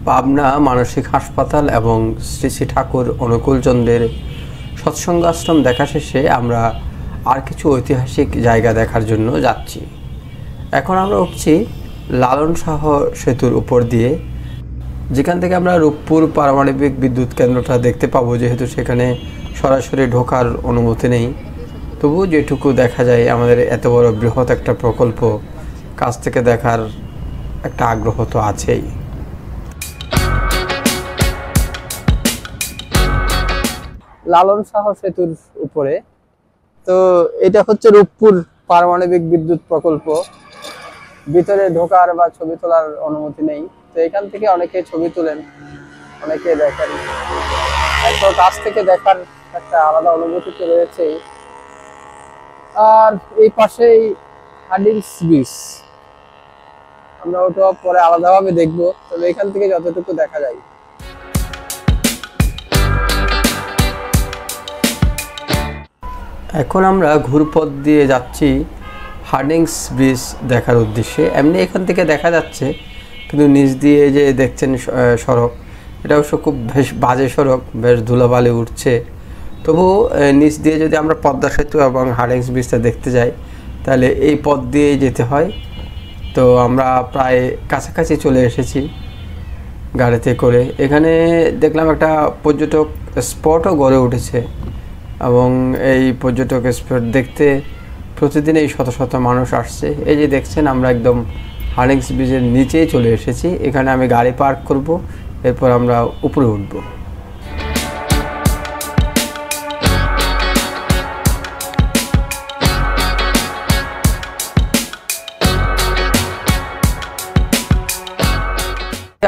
পাবনা মানসিক হাসপাতাল এবং শ্রী শ্রী ঠাকুর অনুকূলচন্দ্রের সৎসঙ্গ আশ্রম দেখা শেষে আমরা আর কিছু ঐতিহাসিক জায়গা দেখার জন্য যাচ্ছি। এখন আমরা উঠছি লালন শাহ সেতুর উপর দিয়ে, যেখান থেকে আমরা রূপপুর পারমাণবিক বিদ্যুৎ কেন্দ্রটা দেখতে পাবো। যেহেতু সেখানে সরাসরি ঢোকার অনুমতি নেই, তবু যেটুকু দেখা যায় আমাদের এত বড় বৃহৎ একটা প্রকল্প কাছ থেকে দেখার একটা আগ্রহ তো আছেই। লালন শাহ সেতুর উপরে তো এটা হচ্ছে রূপপুর পারমাণবিক বিদ্যুৎ প্রকল্প। ভিতরে ঢোকার বা ছবি তোলার অনুমতি নেই, তো এখান থেকে অনেকে ছবি তোলেন, অনেকে দেখেন। এত কাছ থেকে দেখার একটা আলাদা অনুভূতি তো রয়েছে। আর এই পাশেই হার্ডিংস ব্রিজ, আমরা ওটা পরে আলাদাভাবে দেখবো, তবে এখান থেকে যতটুকু দেখা যায়। এখন আমরা ঘুরপথ দিয়ে যাচ্ছি হার্ডিংস ব্রিজ দেখার উদ্দেশ্যে। এমনি এখান থেকে দেখা যাচ্ছে, কিন্তু নিচ দিয়ে যে দেখছেন সড়ক, এটা অবশ্য খুব বেশ বাজে সড়ক, বেশ ধুলাবালি উঠছে। তবু নিচ দিয়ে যদি আমরা পদ্মা সেতু এবং হার্ডিংস ব্রিজটা দেখতে যাই, তাহলে এই পথ দিয়ে যেতে হয়। তো আমরা প্রায় কাছাকাছি চলে এসেছি গাড়িতে করে। এখানে দেখলাম একটা পর্যটক স্পটও গড়ে উঠেছে, এবং এই পর্যটক স্পট দেখতে প্রতিদিন এই শত শত মানুষ আসছে। এই যে দেখছেন, আমরা একদম হার্ডিংস ব্রিজের নিচেই চলে এসেছি। এখানে আমি গাড়ি পার্ক করব, এরপর আমরা উপরে উঠব।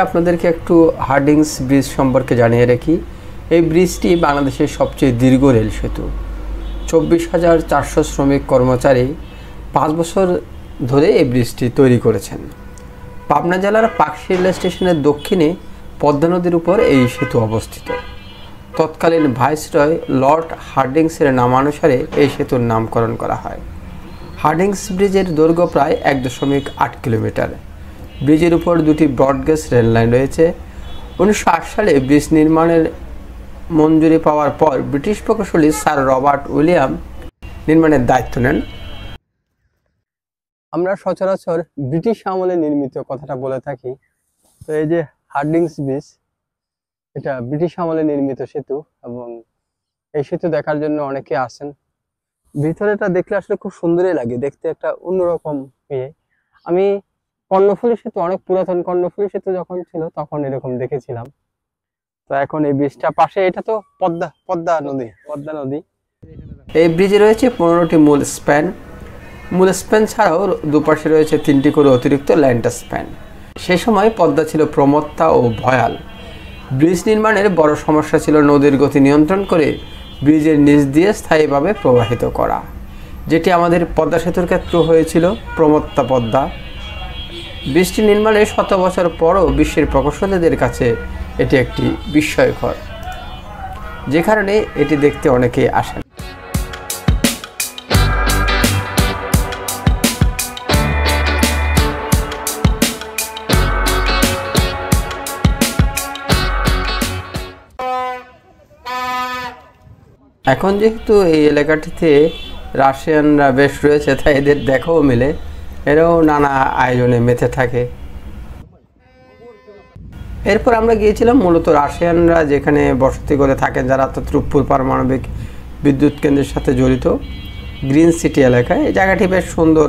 আপনাদেরকে একটু হার্ডিংস ব্রিজ সম্পর্কে জানিয়ে রাখি। এই ব্রিজটি বাংলাদেশের সবচেয়ে দীর্ঘ রেল সেতু। 24,400 শ্রমিক কর্মচারী 5 বছর ধরে এই ব্রিজটি তৈরি করেছেন। পাবনা জেলার পাকশী রেল স্টেশনের দক্ষিণে পদ্মা নদীর উপর এই সেতু অবস্থিত। তৎকালীন ভাইসরয় লর্ড হার্ডিংসের নামানুসারে এই সেতুর নামকরণ করা হয়। হার্ডিংস ব্রিজের দৈর্ঘ্য প্রায় 1.8 কিলোমিটার। ব্রিজের উপর 2টি ব্রডগেজ রেল লাইন রয়েছে। 1908 সালে ব্রিজ নির্মাণের মঞ্জুরি পাওয়ার পর ব্রিটিশ প্রকৌশলী স্যার রবার্ট উইলিয়াম নির্মাণের দায়িত্ব নেন। আমরা সচরাচর ব্রিটিশ আমলে নির্মিত কথাটা বলে থাকি, তো এই যে হার্ডিংস ব্রিজ, এটা ব্রিটিশ আমলে নির্মিত সেতু, এবং এই সেতু দেখার জন্য অনেকে আসেন। ভিতরেটা দেখলে আসলে খুব সুন্দরই লাগে দেখতে, একটা অন্যরকম ইয়ে। আমি কর্ণফুলী সেতু, অনেক পুরাতন কর্ণফুলী সেতু যখন ছিল তখন এরকম দেখেছিলাম। তো এখন এই ব্রিজটা পাশে, এটা তো পদ্মা নদী। এই ব্রিজে রয়েছে 15টি মূল স্প্যান। মূল স্প্যান ছাড়াও দুপাশে রয়েছে 3টি করে অতিরিক্ত ল্যান্টার স্প্যান। সেই সময় পদ্মা ছিল প্রমত্তা ও ভয়াল। ব্রিজ নির্মাণের বড় সমস্যা ছিল নদীর গতি নিয়ন্ত্রণ করে ব্রিজের নিচ দিয়ে স্থায়ীভাবে প্রবাহিত করা, যেটি আমাদের পদ্মা সেতুর ক্ষেত্রেও হয়েছিল, প্রমত্তা পদ্মা। ব্রিজটি নির্মাণের 100 বছর পরও বিশ্বের প্রকৌশলীদের কাছে এটি একটি বিস্ময়কর, যে কারণে এটি দেখতে অনেকে আসেন। এখন যেহেতু এই এলাকাটিতে রাশিয়ানরা বেশ রয়েছে, তাই এদের দেখাও মেলে, এরাও নানা আয়োজনে মেতে থাকে। এরপর আমরা গিয়েছিলাম মূলত রাশিয়ানরা যেখানে বসতি করে থাকেন, যারা রূপপুর পারমাণবিক বিদ্যুৎ কেন্দ্রের সাথে জড়িত, গ্রিন সিটি এলাকায়। এই জায়গাটি বেশ সুন্দর,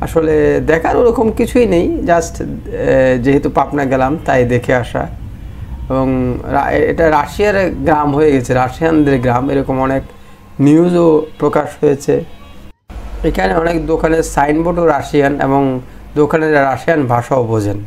আসলে দেখার ওরকম কিছুই নেই, জাস্ট যেহেতু পাবনা গেলাম তাই দেখে আসা। এবং এটা রাশিয়ার গ্রাম হয়ে গেছে, রাশিয়ানদের গ্রাম, এরকম অনেক নিউজও প্রকাশ হয়েছে। এখানে অনেক দোকানের সাইনবোর্ডও রাশিয়ান, এবং দোকানের রাশিয়ান ভাষাও বোঝেন।